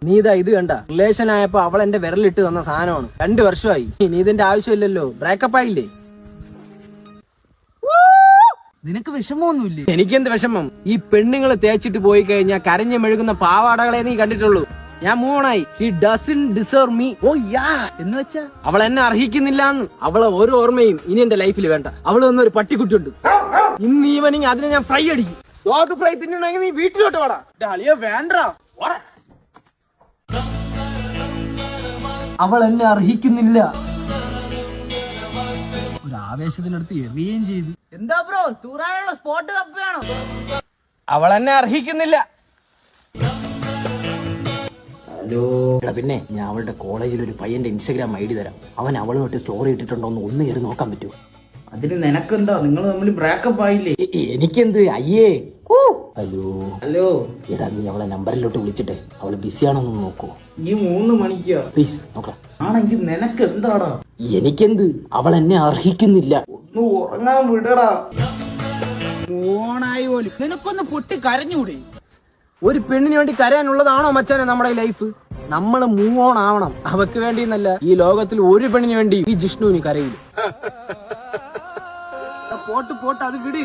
നീ ഇതാ ഇത് കണ്ട, റിലേഷൻ ആയപ്പോ അവൾ എന്റെ വിരലിട്ട് തന്ന സാധനമാണ്. 2 വർഷമായി. നീ ഇതിന്റെ ആവശ്യമില്ലല്ലോ, ബ്രേക്കപ്പ് ആയില്ലേ. നിനക്ക് വിഷമമൊന്നുമില്ലേ? എനിക്കെന്ത് വിഷമം? ഈ പെണ്ണുങ്ങൾ തേച്ചിട്ട് പോയി കഴിഞ്ഞാൽ കരഞ്ഞു മെഴുകുന്ന പാവാടകളെ നീ കണ്ടിട്ടുള്ളൂ. ഞാൻ മൂണായി. She doesn't deserve me. Oh yeah, എന്ന് വെച്ചാ അവൾ എന്നെ അർഹിക്കുന്നില്ല എന്ന്. അവളെ ഒരു ഓർമ്മയും ഇനി എന്റെ ലൈഫിൽ വേണ്ട. അവള് തന്നൊരു പട്ടിക്കുട്ടിയുണ്ട്. ഇന്ന് ഈവനിങ് അതിനെ ഞാൻ ഫ്രൈ അടിക്കും. ഡോഗ് ഫ്രൈ തിന്നണമെങ്കിൽ നീ വീട്ടിലോട്ട് വാടാ. അളിയ വേണ്ട. അവൾ എന്നെ അർഹിക്കുന്നില്ല. ഒരു ആവേശത്തിനടുത്ത് എറിയുകയും ചെയ്തു. എന്താ ബ്രോ, തൂറാനുള്ള സ്പോട്ട് തപ്പുകയാണോ? അവൾ എന്നെ അർഹിക്കുന്നില്ല. ഹലോ. പിന്നെ ഞാൻ അവളുടെ കോളേജിൽ ഒരു പയ്യന്റെ ഇൻസ്റ്റാഗ്രാം ഐഡി തരാം. അവൻ അവള് തൊട്ട് സ്റ്റോറി ഇട്ടിട്ടുണ്ടോ എന്ന് ഒന്ന് കയറി നോക്കാൻ പറ്റുമോ? അതിന് നിനക്കെന്താ? നിങ്ങൾ തമ്മിൽ ബ്രേക്കപ്പ് ആയില്ലേ? എനിക്കെന്ത്? അയ്യേ. ഹലോ. ഹലോ. എടാ, നീ അവളെ നമ്പറിലോട്ട് വിളിച്ചിട്ടെ അവള് ബിസിയാണോ എന്ന് നോക്കൂ. ഈ 3 മണിക്കാ? പ്ലീസ് നോക്കാം. ആണെങ്കിൽ നിനക്ക് എന്താടാ? എനിക്കെന്ത്? അവൾ എന്നെ അർഹിക്കുന്നില്ല. ഒന്ന് ഉറങ്ങാൻ വിടടാ. ഓണായി പോലും നിനക്കൊന്ന് പൊട്ടി കരഞ്ഞൂടെ? ഒരു പെണ്ണിന് വേണ്ടി കരയാനുള്ളതാണോ മച്ചാനെ നമ്മുടെ ലൈഫ്? നമ്മള് മൂവ് ഓൺ ആവണം. അവക്ക് വേണ്ടിയെന്നല്ല, ഈ ലോകത്തിൽ ഒരു പെണ്ണിന് വേണ്ടി ഈ ജിഷ്ണുവിന് കരയില്ല. പോട്ട് അത് വിട്.